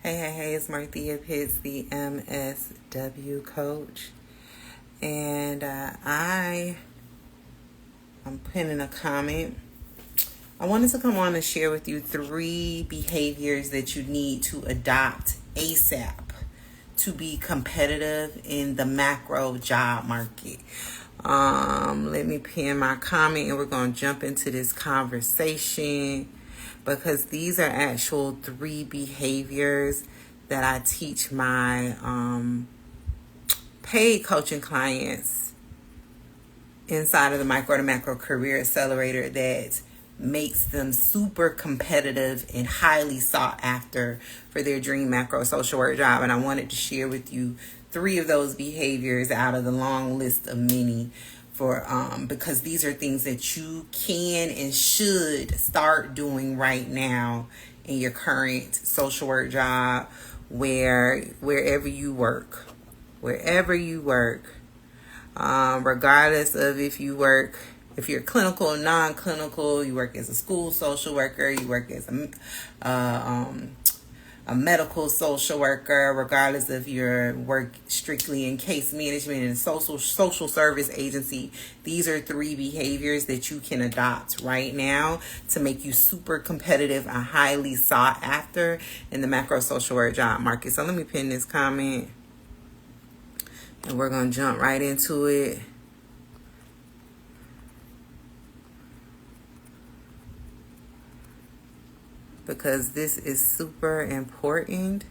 Hey, it's Marthea Pitts, the MSW coach. And I'm putting a comment. I wanted to come on and share with you 3 behaviors that you need to adopt ASAP to be competitive in the macro job market. Let me pin my comment and we're going to jump into this conversation, because these are actual 3 behaviors that I teach my paid coaching clients inside of the Micro to Macro Career Accelerator that makes them super competitive and highly sought after for their dream macro social work job. And I wanted to share with you 3 of those behaviors out of the long list of many, for because these are things that you can and should start doing right now in your current social work job, wherever you work, regardless of if you're clinical or non-clinical, you work as a school social worker, you work as a medical social worker, regardless of your work strictly in case management and social service agency. These are 3 behaviors that you can adopt right now to make you super competitive and highly sought after in the macro social work job market. So let me pin this comment and we're going to jump right into it. Because this is super important.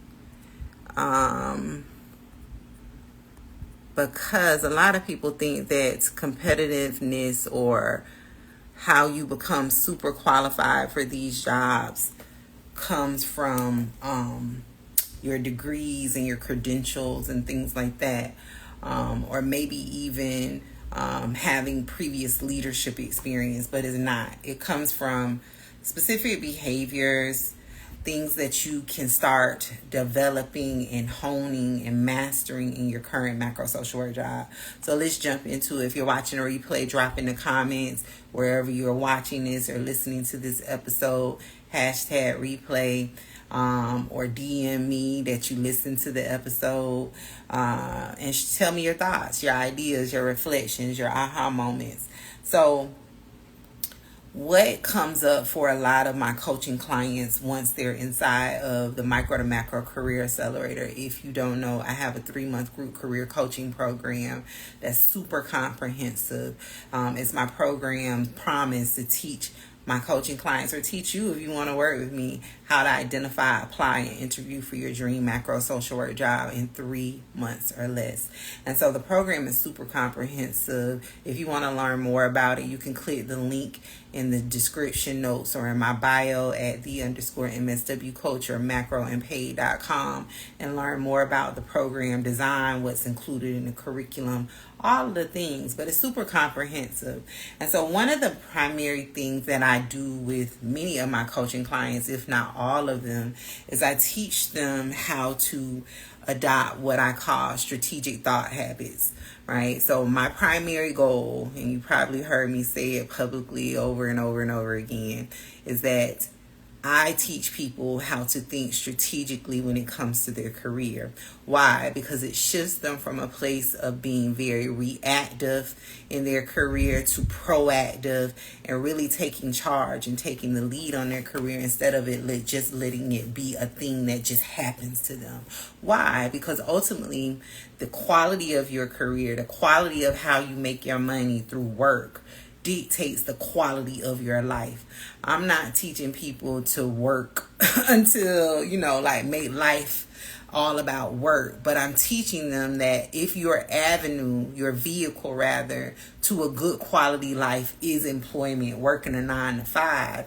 Because a lot of people think that competitiveness or how you become super qualified for these jobs comes from your degrees and your credentials and things like that, or maybe even having previous leadership experience, but it's not. It comes from specific behaviors, things that you can start developing and honing and mastering in your current macro social work job. So let's jump into it. If you're watching a replay, drop in the comments wherever you're watching this or listening to this episode, #replay, or DM me that you listened to the episode, and tell me your thoughts, your ideas, your reflections, your aha moments. So what comes up for a lot of my coaching clients once they're inside of the Micro to Macro Career Accelerator? If you don't know, I have a 3-month group career coaching program that's super comprehensive. It's my program's promise to teach my coaching clients, or teach you if you want to work with me, how to identify, apply, and interview for your dream macro social work job in 3 months or less. And so the program is super comprehensive. If you want to learn more about it, you can click the link in the description notes or in my bio at _MSW coach or macroandpaid.com and learn more about the program design, what's included in the curriculum, all of the things. But it's super comprehensive. And so one of the primary things that I do with many of my coaching clients, if not all of them, is I teach them how to adopt what I call strategic thought habits, right? So my primary goal, and you probably heard me say it publicly over and over and over again, is that I teach people how to think strategically when it comes to their career. Why? Because it shifts them from a place of being very reactive in their career to proactive and really taking charge and taking the lead on their career, instead of it just letting it be a thing that just happens to them. Why? Because ultimately, the quality of your career, the quality of how you make your money through work, dictates the quality of your life. I'm not teaching people to work until, make life all about work, but I'm teaching them that if your vehicle to a good quality life is employment, working a 9 to 5,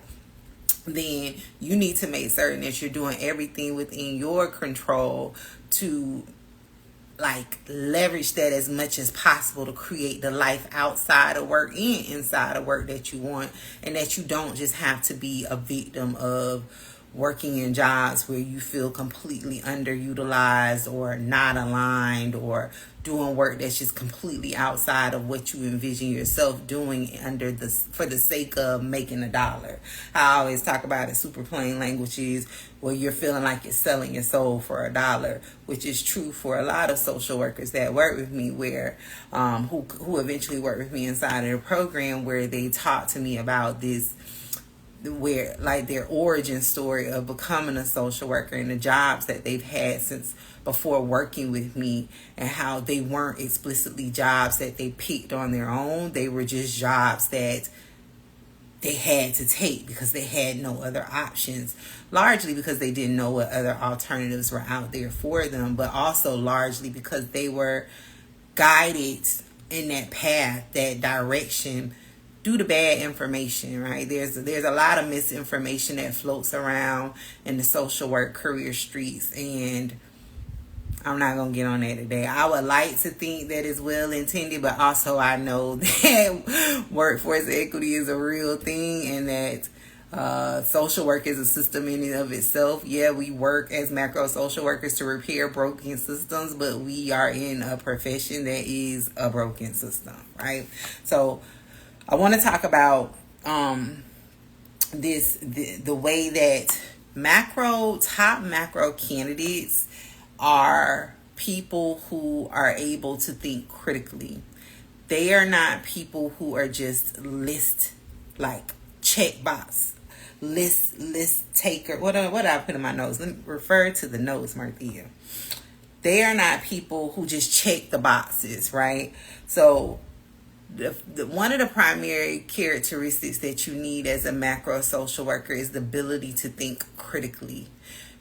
then you need to make certain that you're doing everything within your control to leverage that as much as possible to create the life outside of work and inside of work that you want, and that you don't just have to be a victim of working in jobs where you feel completely underutilized or not aligned, or doing work that's just completely outside of what you envision yourself doing for the sake of making a dollar. I always talk about it super plain languages, where you're feeling like you're selling your soul for $1, which is true for a lot of social workers that work with me, where who eventually work with me inside of the program, where they talk to me about this, where like their origin story of becoming a social worker and the jobs that they've had since before working with me, and how they weren't explicitly jobs that they picked on their own. They were just jobs that they had to take because they had no other options, largely because they didn't know what other alternatives were out there for them, but also largely because they were guided in that path, that direction, due to bad information, right? There's a lot of misinformation that floats around in the social work career streets, and I'm not going to get on that today. I would like to think that it's well intended, but also I know that workforce equity is a real thing, and that social work is a system in and of itself. Yeah, we work as macro social workers to repair broken systems, but we are in a profession that is a broken system, right? So I want to talk about the way that top macro candidates are people who are able to think critically. They are not people who are just checkbox list taker. What did I put in my notes? Let me refer to the notes, Marthea. They are not people who just check the boxes, right? So one of the primary characteristics that you need as a macro social worker is the ability to think critically.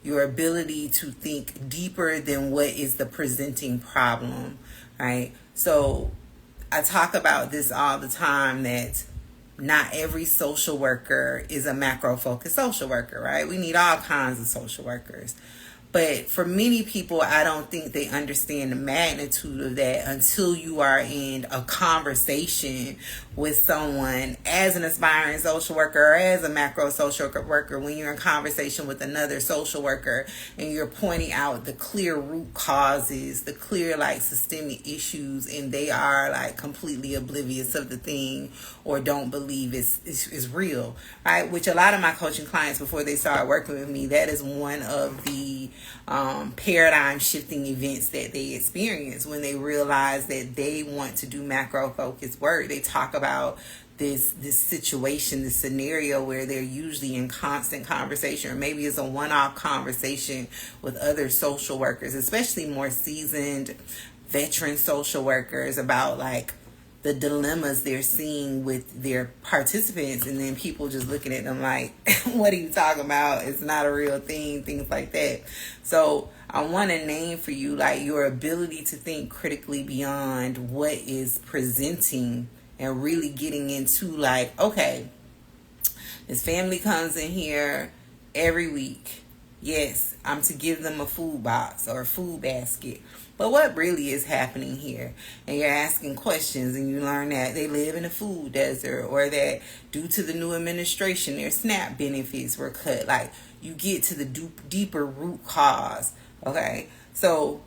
Your ability to think deeper than what is the presenting problem, right? So I talk about this all the time, that not every social worker is a macro focused social worker, right? We need all kinds of social workers. But for many people, I don't think they understand the magnitude of that until you are in a conversation with someone as an aspiring social worker or as a macro social worker. When you're in conversation with another social worker and you're pointing out the clear root causes, the clear systemic issues, and they are completely oblivious of the thing or don't believe it's real, right? Which a lot of my coaching clients, before they start working with me, that is one of the paradigm shifting events that they experience when they realize that they want to do macro focused work. They talk about this situation, this scenario where they're usually in constant conversation, or maybe it's a one-off conversation with other social workers, especially more seasoned veteran social workers, about the dilemmas they're seeing with their participants, and then people just looking at them like, what are you talking about? It's not a real thing, things like that. So I want to name for you your ability to think critically beyond what is presenting, and really getting into okay, this family comes in here every week. Yes, I'm to give them a food box or a food basket. But what really is happening here? And you're asking questions, and you learn that they live in a food desert, or that due to the new administration, their SNAP benefits were cut. You get to the deeper root cause. Okay, so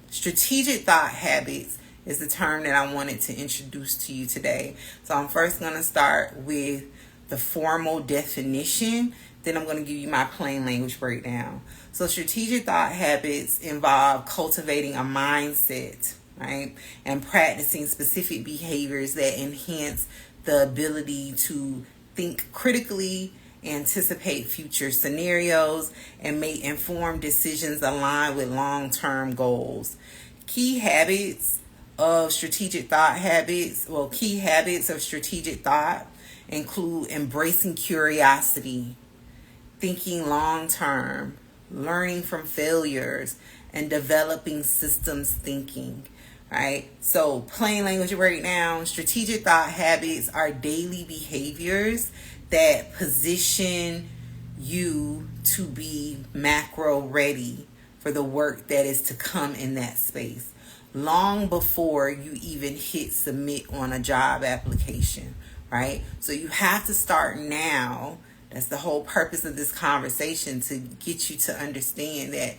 strategic thought habits is the term that I wanted to introduce to you today. So I'm first going to start with the formal definition. Then I'm going to give you my plain language breakdown. So strategic thought habits involve cultivating a mindset, right? And practicing specific behaviors that enhance the ability to think critically, anticipate future scenarios, and make informed decisions aligned with long-term goals. Key habits of strategic thought include embracing curiosity, thinking long-term, learning from failures, and developing systems thinking, right? So plain language right now, strategic thought habits are daily behaviors that position you to be macro ready for the work that is to come in that space, long before you even hit submit on a job application, right? So you have to start now That's the whole purpose of this conversation, to get you to understand that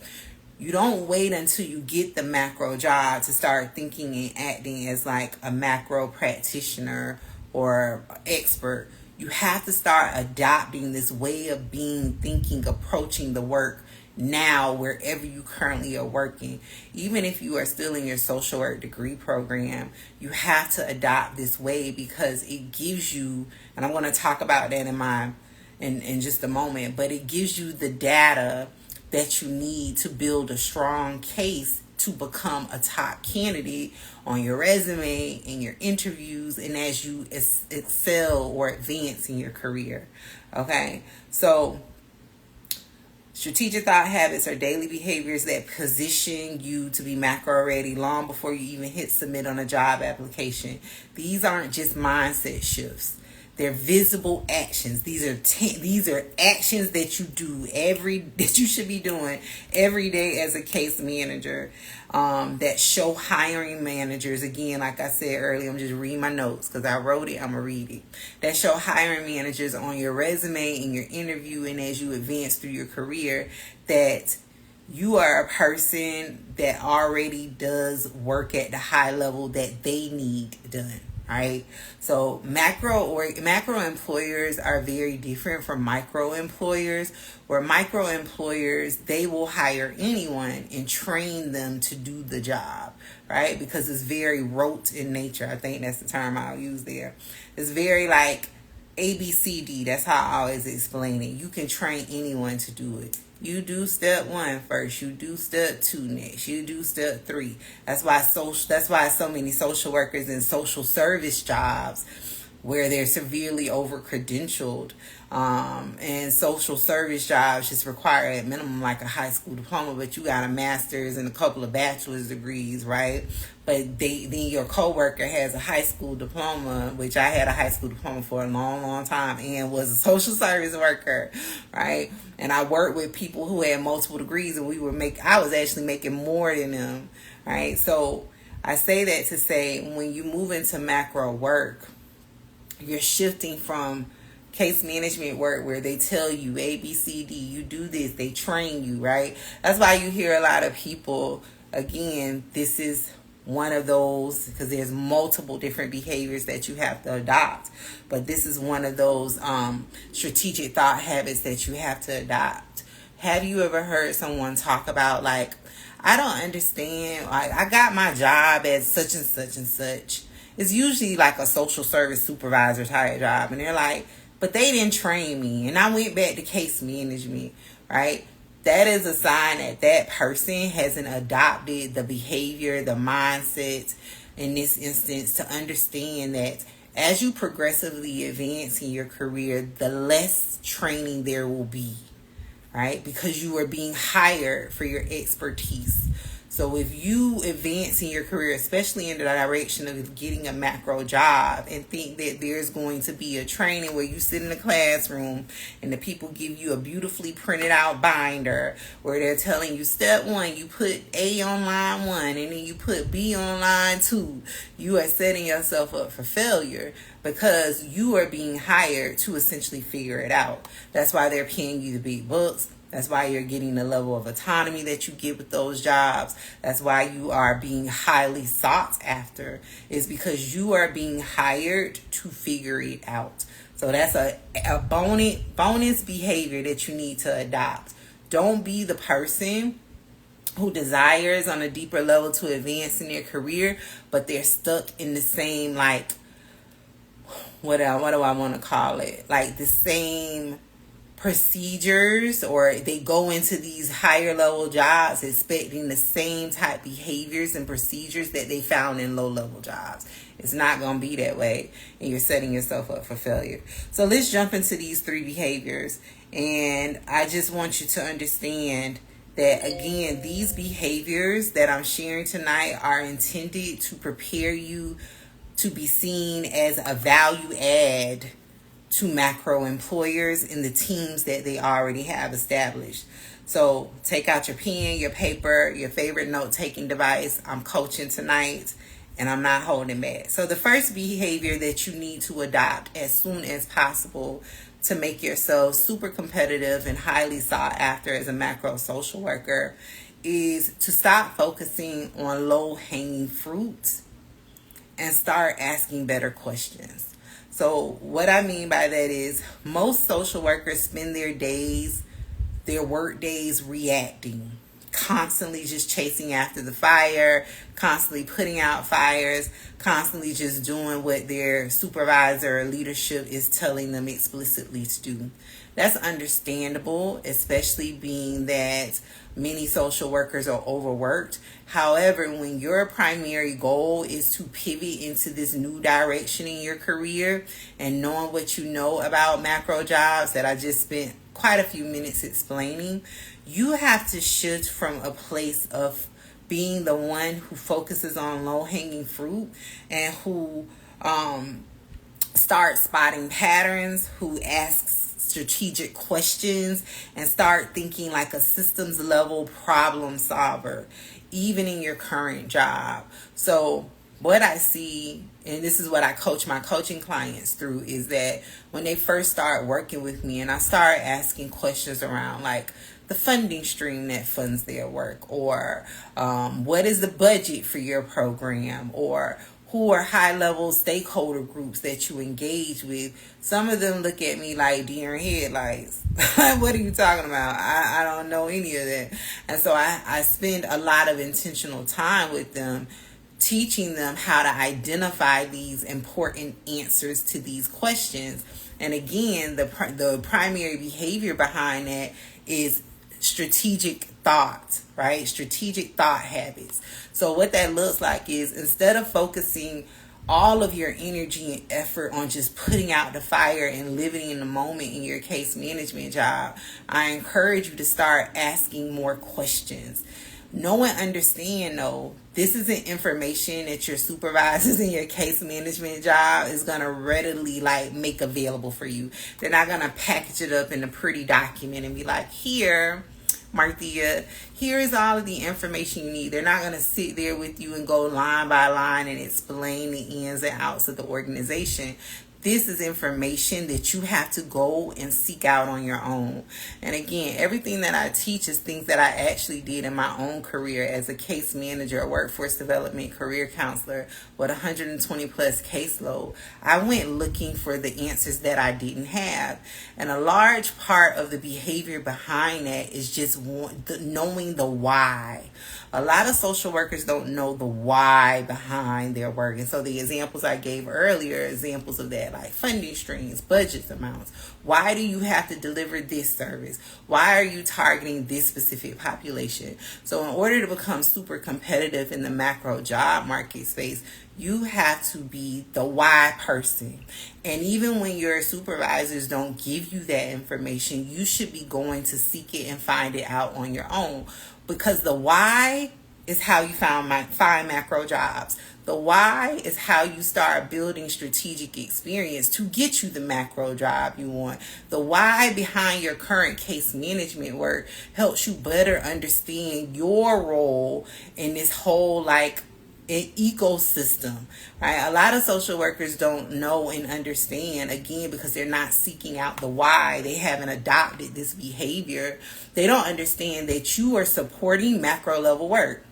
you don't wait until you get the macro job to start thinking and acting as like a macro practitioner or expert. You have to start adopting this way of being, thinking, approaching the work now wherever you currently are working. Even if you are still in your social work degree program, you have to adopt this way, because it gives you, and I'm going to talk about that in just a moment, but it gives you the data that you need to build a strong case to become a top candidate on your resume, in your interviews, and as you excel or advance in your career. Okay, so strategic thought habits are daily behaviors that position you to be macro ready long before you even hit submit on a job application. These aren't just mindset shifts. They're visible actions. These are actions that you do that you should be doing every day as a case manager, that show hiring managers. Again, like I said earlier, I'm just reading my notes because I wrote it. I'm gonna read it. That show hiring managers on your resume, in your interview, and as you advance through your career, that you are a person that already does work at the high level that they need done. Right? So macro employers are very different from micro employers, where micro employers, they will hire anyone and train them to do the job, right? Because it's very rote in nature. I think that's the term I'll use there. It's very like ABCD. That's how I always explain it. You can train anyone to do it. You do step 1 first. You do step 2 next. You do step 3. That's why so many social workers in social service jobs, where they're severely over credentialed, and social service jobs just require at minimum like a high school diploma, but you got a master's and a couple of bachelor's degrees, right? But then your coworker has a high school diploma, which I had a high school diploma for a long, long time and was a social service worker, right? And I worked with people who had multiple degrees, and I was actually making more than them, right? So I say that to say, when you move into macro work, you're shifting from case management work where they tell you A, B, C, D, you do this, they train you, right? That's why you hear a lot of people, again, this is one of those, because there's multiple different behaviors that you have to adopt, but this is one of those strategic thought habits that you have to adopt. Have you ever heard someone talk about, like, I don't understand, I got my job as such and such and such. It's usually like a social service supervisor type job, and they're like, but they didn't train me, and I went back to case management, right? That is a sign that that person hasn't adopted the behavior, the mindset in this instance, to understand that as you progressively advance in your career, the less training there will be, right? Because you are being hired for your expertise. So if you advance in your career, especially in the direction of getting a macro job, and think that there's going to be a training where you sit in the classroom and the people give you a beautifully printed out binder where they're telling you step 1, you put A on line 1 and then you put B on line 2, you are setting yourself up for failure, because you are being hired to essentially figure it out. That's why they're paying you the big bucks. That's why you're getting the level of autonomy that you get with those jobs. That's why you are being highly sought after, is because you are being hired to figure it out. So that's a bonus behavior that you need to adopt. Don't be the person who desires on a deeper level to advance in their career, but they're stuck in the same, like, what do I want to call it? Like the same procedures, or they go into these higher level jobs expecting the same type behaviors and procedures that they found in low level jobs. It's not going to be that way, and you're setting yourself up for failure. So let's jump into these 3 behaviors, and I just want you to understand that, again, these behaviors that I'm sharing tonight are intended to prepare you to be seen as a value add to macro employers in the teams that they already have established. So take out your pen, your paper, your favorite note-taking device. I'm coaching tonight, and I'm not holding back. So the first behavior that you need to adopt as soon as possible to make yourself super competitive and highly sought after as a macro social worker is to stop focusing on low hanging fruits and start asking better questions. So what I mean by that is most social workers spend their work days reacting, constantly just chasing after the fire, constantly putting out fires, constantly just doing what their supervisor or leadership is telling them explicitly to do. That's understandable, especially being that many social workers are overworked. However, when your primary goal is to pivot into this new direction in your career and knowing what you know about macro jobs that I just spent quite a few minutes explaining, you have to shift from a place of being the one who focuses on low-hanging fruit and who starts spotting patterns, who asks strategic questions, and start thinking like a systems level problem solver, even in your current job. So what I see, and this is what I coach my coaching clients through, is that when they first start working with me and I start asking questions around like the funding stream that funds their work, or what is the budget for your program, or who are high-level stakeholder groups that you engage with, some of them look at me like deer in headlights. What are you talking about? I don't know any of that. And so I spend a lot of intentional time with them, teaching them how to identify these important answers to these questions. And again, the primary behavior behind that is strategic thought, right? Strategic thought habits. So what that looks like is, instead of focusing all of your energy and effort on just putting out the fire and living in the moment in your case management job, I encourage you to start asking more questions. Know and understand, though, this isn't information that your supervisors in your case management job is going to readily make available for you. They're not going to package it up in a pretty document and be like, here, Marthea, here is all of the information you need. They're not going to sit there with you and go line by line and explain the ins and outs of the organization. This is information that you have to go and seek out on your own. And again, everything that I teach is things that I actually did in my own career as a case manager, a workforce development career counselor with 120 plus caseload. I went looking for the answers that I didn't have. And a large part of the behavior behind that is just knowing the why. A lot of social workers don't know the why behind their work. And so the examples I gave earlier are examples of that, like funding streams, budget amounts. Why do you have to deliver this service? Why are you targeting this specific population? So in order to become super competitive in the macro job market space, you have to be the why person. And even when your supervisors don't give you that information, you should be going to seek it and find it out on your own. Because the why is how you find macro jobs. The why is how you start building strategic experience to get you the macro job you want. The why behind your current case management work helps you better understand your role in this whole an ecosystem, right? A lot of social workers don't know and understand, again, because they're not seeking out the why. They haven't adopted this behavior. They don't understand that you are supporting macro level work.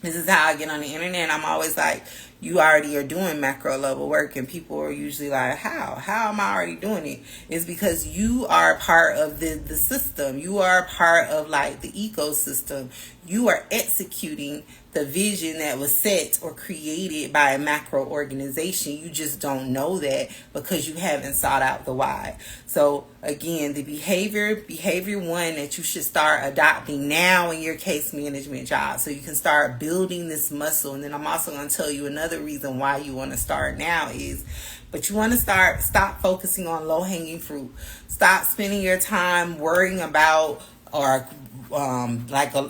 This is how I get on the internet. I'm always like, you already are doing macro level work, and people are usually like, how am I already doing it? It's because you are part of the system. You are part of the ecosystem. You are executing the vision that was set or created by a macro organization. You just don't know that because you haven't sought out the why. So again, the behavior one that you should start adopting now in your case management job, so you can start building this muscle. And then I'm also going to tell you another reason why you want to start now is, but you want to stop focusing on low-hanging fruit. Stop spending your time worrying about, or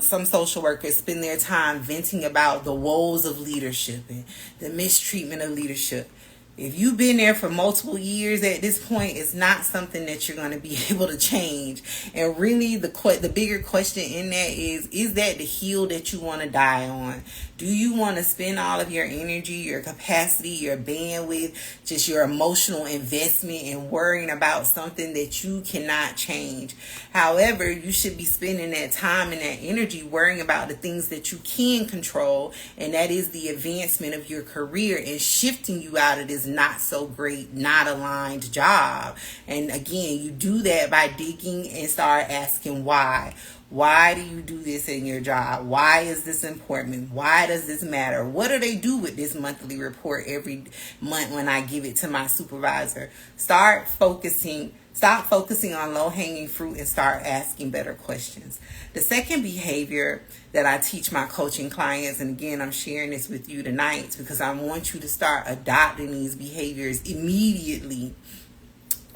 some social workers spend their time venting about the woes of leadership and the mistreatment of leadership. If you've been there for multiple years at this point, it's not something that you're going to be able to change. And really, the bigger question in that is that the hill that you want to die on? Do you want to spend all of your energy, your capacity, your bandwidth, just your emotional investment in worrying about something that you cannot change? However, you should be spending that time and that energy worrying about the things that you can control, and that is the advancement of your career and shifting you out of this not so great, not aligned job. And again, you do that by digging and start asking why. Why do you do this in your job? Why is this important? Why does this matter? What do they do with this monthly report every month when I give it to my supervisor? Stop focusing on low-hanging fruit and start asking better questions. The second behavior that I teach my coaching clients, and again, I'm sharing this with you tonight because I want you to start adopting these behaviors immediately,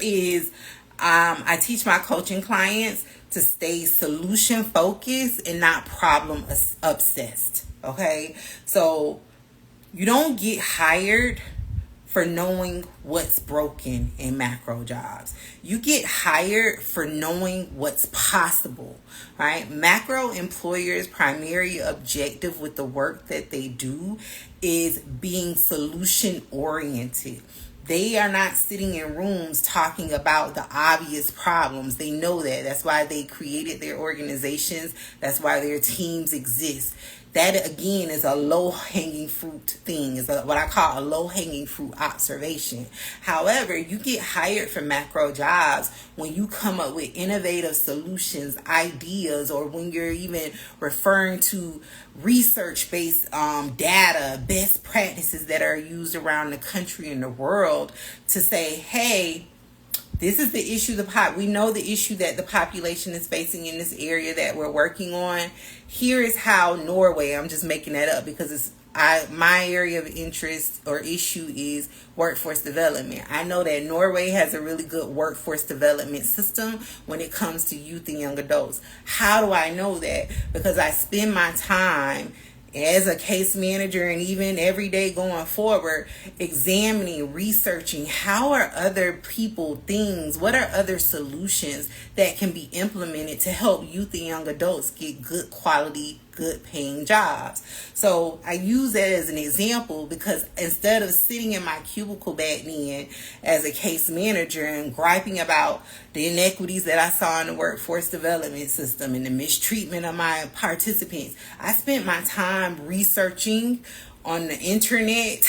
is I teach my coaching clients to stay solution focused and not problem obsessed. Okay, so you don't get hired for knowing what's broken in macro jobs. You get hired for knowing what's possible, right? Macro employers' primary objective with the work that they do is being solution oriented. They are not sitting in rooms talking about the obvious problems. They know that. That's why they created their organizations. That's why their teams exist. That, again, is a low-hanging fruit thing. Is what I call a low-hanging fruit observation. However, you get hired for macro jobs when you come up with innovative solutions, ideas, or when you're even referring to research-based data, best practices that are used around the country and the world to say, hey, this is the issue. We know the issue that the population is facing in this area that we're working on. Here is how Norway, I'm just making that up because my area of interest or issue is workforce development. I know that Norway has a really good workforce development system when it comes to youth and young adults. How do I know that? Because I spend my time as a case manager and even every day going forward, examining, researching how are other people, things, what are other solutions that can be implemented to help youth and young adults get good quality, good paying jobs. So I use that as an example because instead of sitting in my cubicle back then as a case manager and griping about the inequities that I saw in the workforce development system and the mistreatment of my participants, I spent my time researching on the internet.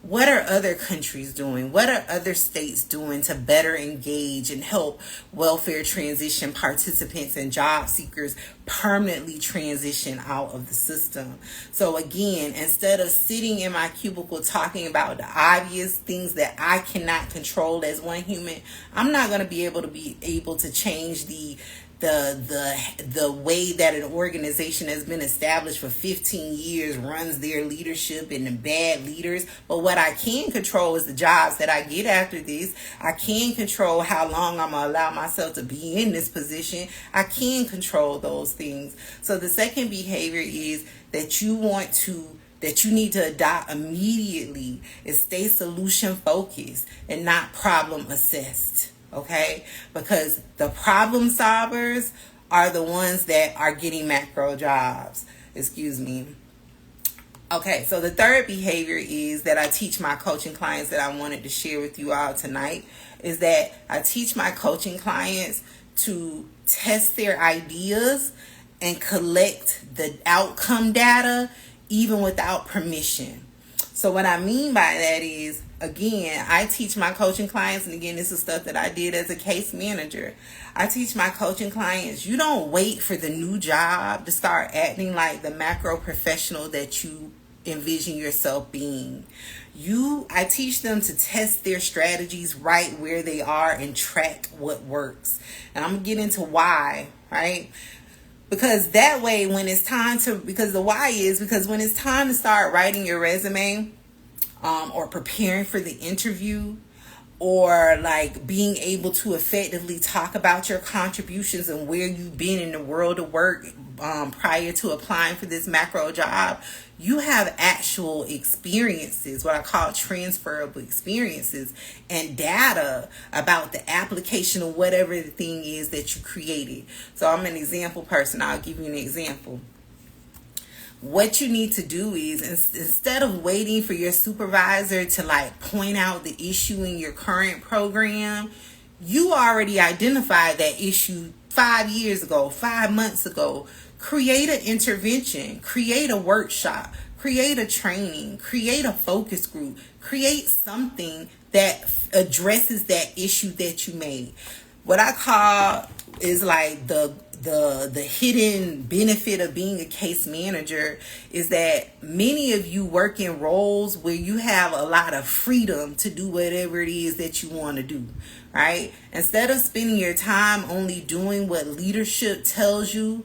What are other countries doing? What are other states doing to better engage and help welfare transition participants and job seekers permanently transition out of the system? So again, instead of sitting in my cubicle talking about the obvious things that I cannot control as one human, I'm not going to be able to change the way that an organization has been established for 15 years runs their leadership and the bad leaders. But what I can control is the jobs that I get after this. I can control how long I'm going to allow myself to be in this position. I can control those things. So the second behavior is that you need to adopt immediately is stay solution focused and not problem assessed. Okay, because the problem solvers are the ones that are getting macro jobs. Okay, so the third behavior is that I teach my coaching clients that I wanted to share with you all tonight is that I teach my coaching clients to test their ideas and collect the outcome data even without permission. So what I mean by that is, again, I teach my coaching clients, and again, this is stuff that I did as a case manager. I teach my coaching clients, you don't wait for the new job to start acting like the macro professional that you envision yourself being. I teach them to test their strategies right where they are and track what works. And I'm going to get into why, right? Because that way, when it's time to start writing your resume or preparing for the interview, or like being able to effectively talk about your contributions and where you've been in the world of work prior to applying for this macro job, you have actual experiences, what I call transferable experiences, and data about the application of whatever the thing is that you created. So I'm an example person. I'll give you an example. What you need to do is, instead of waiting for your supervisor to like point out the issue in your current program, you already identified that issue 5 years ago, 5 months ago. Create an intervention, create a workshop, create a training, create a focus group, create something that addresses that issue that you made. What I call is like the hidden benefit of being a case manager is that many of you work in roles where you have a lot of freedom to do whatever it is that you want to do, right? Instead of spending your time only doing what leadership tells you,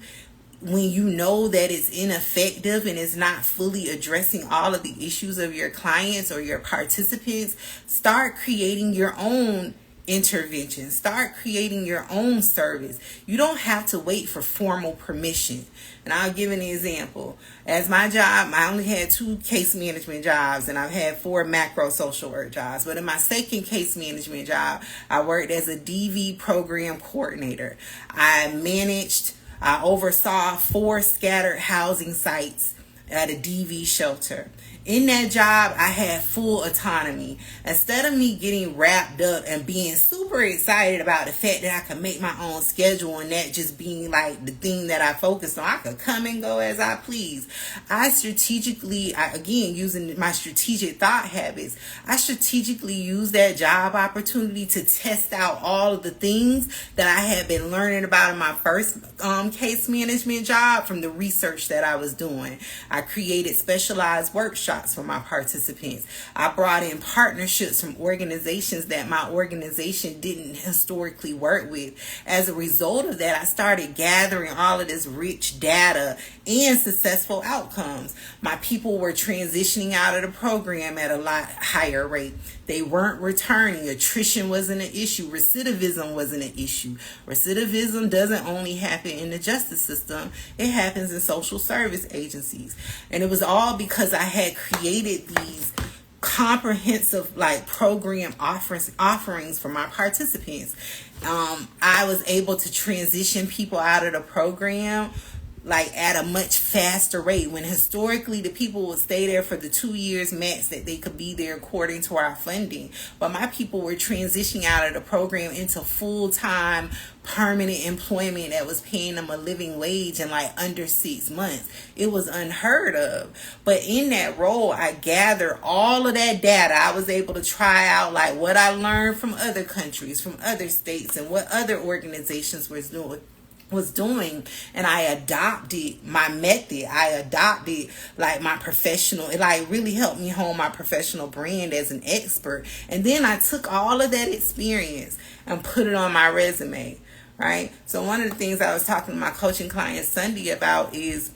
when you know that it's ineffective and it's not fully addressing all of the issues of your clients or your participants, start creating your own intervention. Start creating your own service. You don't have to wait for formal permission. And I'll give an example. As my job, I only had 2 case management jobs, and I've had 4 macro social work jobs. But in my second case management job, I worked as a DV program coordinator. I oversaw 4 scattered housing sites at a DV shelter. In that job, I had full autonomy. Instead of me getting wrapped up and being super excited about the fact that I could make my own schedule and that just being like the thing that I focused on, I could come and go as I please. Again, using my strategic thought habits, I strategically used that job opportunity to test out all of the things that I had been learning about in my first case management job from the research that I was doing. I created specialized workshops for my participants. I brought in partnerships from organizations that my organization didn't historically work with. As a result of that, I started gathering all of this rich data and successful outcomes. My people were transitioning out of the program at a lot higher rate. They weren't returning. Attrition wasn't an issue. Recidivism wasn't an issue. Recidivism doesn't only happen in the justice system. It happens in social service agencies. And it was all because I had created these comprehensive like program offerings for my participants. I was able to transition people out of the program like at a much faster rate, when historically the people would stay there for the 2 years max that they could be there according to our funding. But my people were transitioning out of the program into full-time permanent employment that was paying them a living wage in like under 6 months. It was unheard of. But in that role, I gathered all of that data. I was able to try out like what I learned from other countries, from other states, and what other organizations was doing, and I adopted my method. I adopted like my professional, it like really helped me hone my professional brand as an expert. And then I took all of that experience and put it on my resume, right? So one of the things I was talking to my coaching client Sunday about is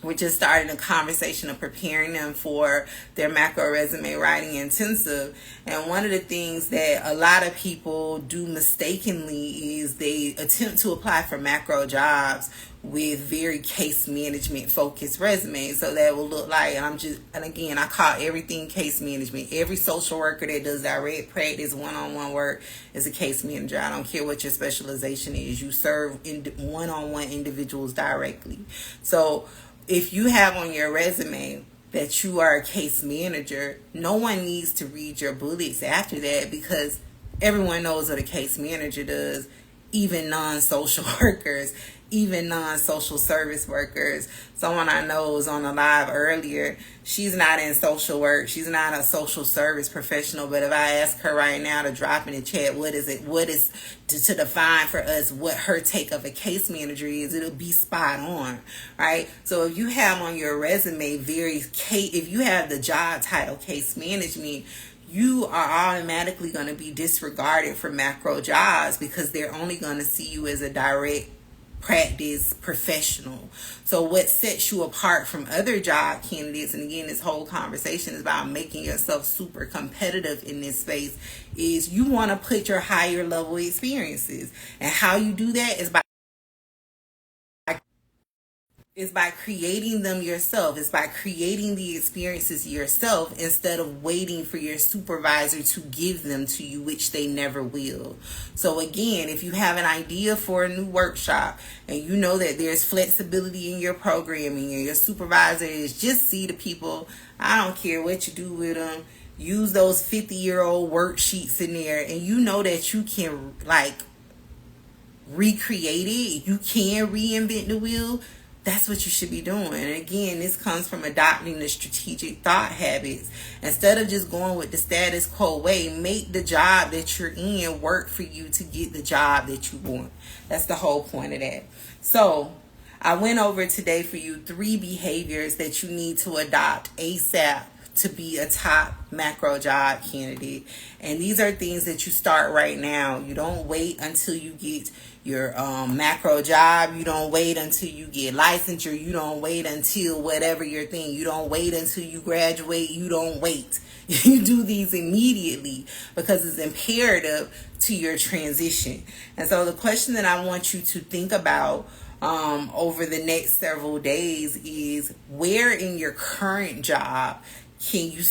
we're just starting a conversation of preparing them for their macro resume writing intensive. And one of the things that a lot of people do mistakenly is they attempt to apply for macro jobs with very case management focused resumes. So that will look like, and again, I call everything case management. Every social worker that does direct practice one-on-one work is a case manager. I don't care what your specialization is. You serve one-on-one individuals directly. So if you have on your resume that you are a case manager, no one needs to read your bullets after that, because everyone knows what a case manager does, even non-social workers, even non-social service workers. Someone I know was on the live earlier. She's not in social work. She's not a social service professional. But if I ask her right now to drop in the chat, what is to define for us what her take of a case manager is, it'll be spot on, right? So if you have on your resume if you have the job title case management, you are automatically going to be disregarded for macro jobs, because they're only going to see you as a direct practice professional. So what sets you apart from other job candidates, and again, this whole conversation is about making yourself super competitive in this space, is you want to put your higher level experiences. And how you do that is by creating them yourself. It's by creating the experiences yourself instead of waiting for your supervisor to give them to you, which they never will. So again, if you have an idea for a new workshop and you know that there's flexibility in your programming and your supervisor is just see the people, I don't care what you do with them, use those 50-year-old worksheets in there, and you know that you can recreate it, you can reinvent the wheel. That's what you should be doing. And again, this comes from adopting the strategic thought habits. Instead of just going with the status quo way, make the job that you're in work for you to get the job that you want. That's the whole point of that. So I went over today for you 3 behaviors that you need to adopt ASAP to be a top macro job candidate. And these are things that you start right now. You don't wait until you get your macro job. You don't wait until you get licensure. You don't wait until whatever your thing. You don't wait until you graduate. You don't wait. You do these immediately because it's imperative to your transition. And so the question that I want you to think about over the next several days is, where in your current job can you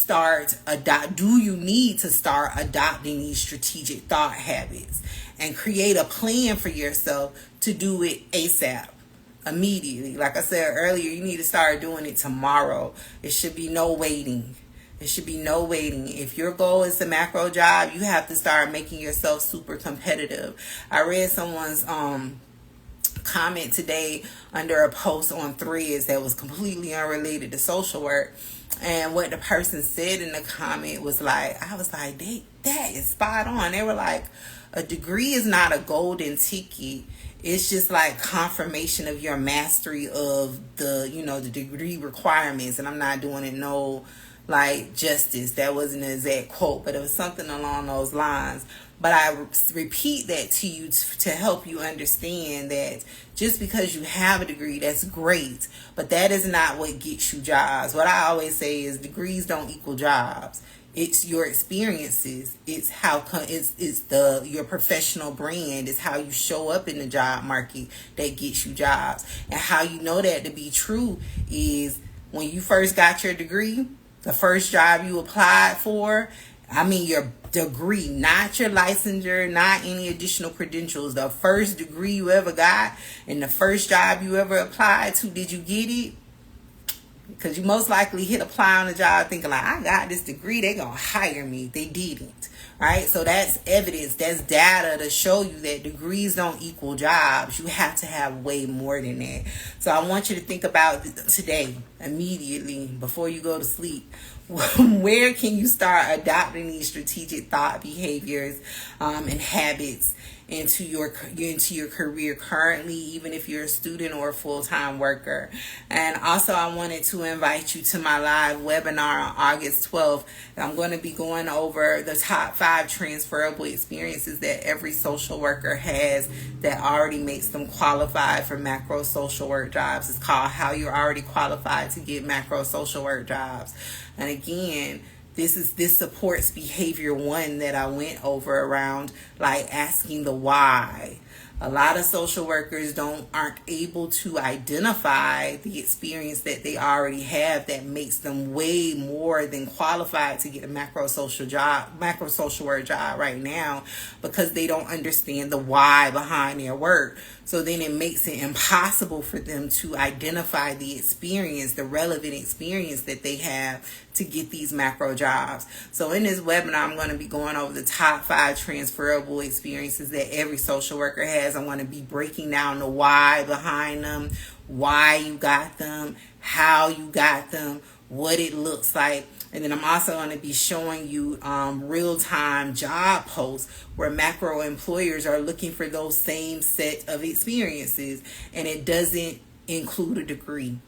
do you need to start adopting these strategic thought habits and create a plan for yourself to do it ASAP, immediately? Like I said earlier, you need to start doing it tomorrow. It should be no waiting. It should be no waiting. If your goal is a macro job, you have to start making yourself super competitive. I read someone's comment today under a post on Threads that was completely unrelated to social work. And what the person said in the comment was I was like, that is spot on. They were like, a degree is not a golden ticket. It's just like confirmation of your mastery of the degree requirements. And I'm not doing it justice. That wasn't an exact quote, but it was something along those lines. But I repeat that to you to help you understand that just because you have a degree, that's great, but that is not what gets you jobs. What I always say is degrees don't equal jobs. It's your experiences. It's your professional brand. It's how you show up in the job market that gets you jobs. And how you know that to be true is when you first got your degree, the first job you applied for, your degree, not your licensure, not any additional credentials. The first degree you ever got and the first job you ever applied to, did you get it? Because you most likely hit apply on a job thinking I got this degree, they're going to hire me. They didn't, right? So that's evidence, that's data to show you that degrees don't equal jobs. You have to have way more than that. So I want you to think about today, immediately, before you go to sleep. Where can you start adopting these strategic thought behaviors and habits into your career currently, even if you're a student or a full-time worker? And also, I wanted to invite you to my live webinar on August 12th. I'm going to be going over the top 5 transferable experiences that every social worker has that already makes them qualified for macro social work jobs. It's called How You're Already Qualified to Get Macro Social Work Jobs. And again, this supports behavior 1 that I went over around asking the why. A lot of social workers aren't able to identify the experience that they already have that makes them way more than qualified to get a macro social work job right now, because they don't understand the why behind their work. So then it makes it impossible for them to identify the experience, the relevant experience that they have to get these macro jobs. So in this webinar, I'm going to be going over the top 5 transferable experiences that every social worker has. I'm going to be breaking down the why behind them, why you got them, how you got them, what it looks like. And then I'm also going to be showing you real-time job posts where macro employers are looking for those same set of experiences, and it doesn't include a degree.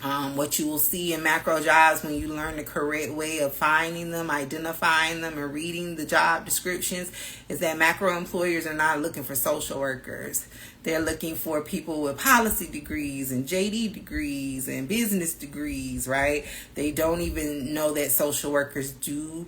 What you will see in macro jobs when you learn the correct way of finding them, identifying them, and reading the job descriptions is that macro employers are not looking for social workers. They're looking for people with policy degrees and JD degrees and business degrees, right? They don't even know that social workers do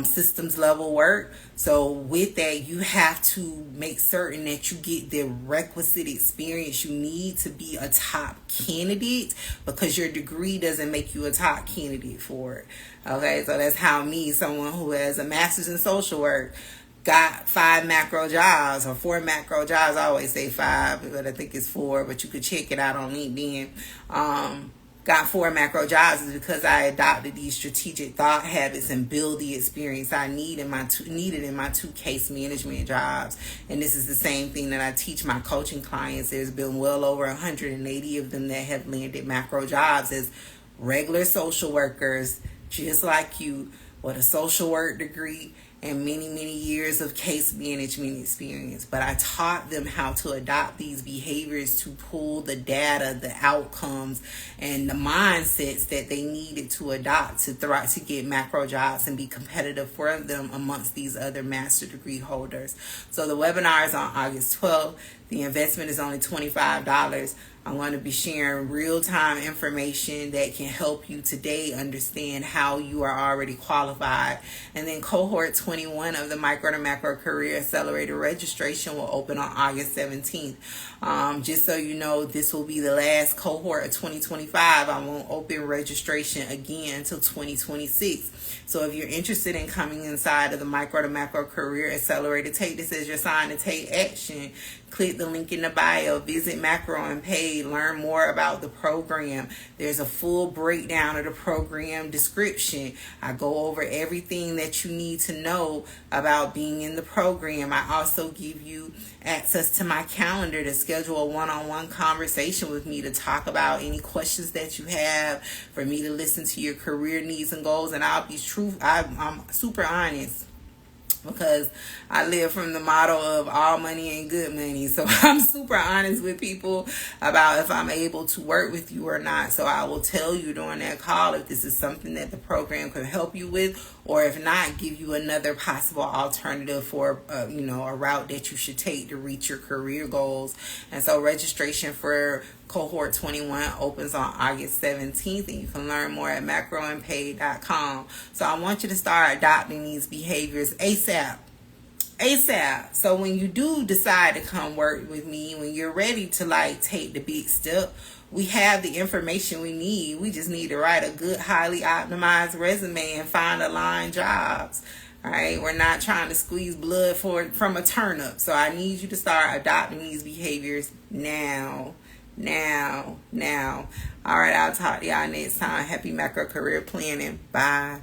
systems level work. So with that, you have to make certain that you get the requisite experience you need to be a top candidate, because your degree doesn't make you a top candidate for it. Okay, so that's how me, someone who has a master's in social work, got 5 macro jobs or 4 macro jobs. I always say 5, but I think it's 4, but you could check it out on LinkedIn. Got 4 macro jobs is because I adopted these strategic thought habits and build the experience I needed in my 2 case management jobs. And this is the same thing that I teach my coaching clients. There's been well over 180 of them that have landed macro jobs as regular social workers, just like you, with a social work degree and many, many years of case management experience. But I taught them how to adopt these behaviors to pull the data, the outcomes, and the mindsets that they needed to adopt to thrive, to get macro jobs and be competitive for them amongst these other master degree holders. So the webinar is on August 12th. The investment is only $25. I'm going to be sharing real-time information that can help you today understand how you are already qualified. And then cohort 21 of the Micro to Macro Career Accelerator registration will open on August 17th. Just so you know, this will be the last cohort of 2025. I won't open registration again until 2026. So if you're interested in coming inside of the Micro to Macro Career Accelerator, take this as your sign to take action. Click the link in the bio, visit Macro and Paid, learn more about the program. There's a full breakdown of the program description. I go over everything that you need to know about being in the program. I also give you access to my calendar to schedule a one-on-one conversation with me to talk about any questions that you have, for me to listen to your career needs and goals. And I'll be I'm super honest, because I live from the motto of all money ain't good money. So I'm super honest with people about if I'm able to work with you or not. So I will tell you during that call if this is something that the program can help you with, or if not, give you another possible alternative for a route that you should take to reach your career goals. And so registration for cohort 21 opens on August 17th, and you can learn more at macroandpaid.com. So I want you to start adopting these behaviors ASAP. So when you do decide to come work with me, when you're ready to take the big step, we have the information we need. We just need to write a good, highly optimized resume and find aligned jobs. All right, we're not trying to squeeze blood from a turnip. So I need you to start adopting these behaviors now. All right, I'll talk to y'all next time. Happy macro career planning. Bye.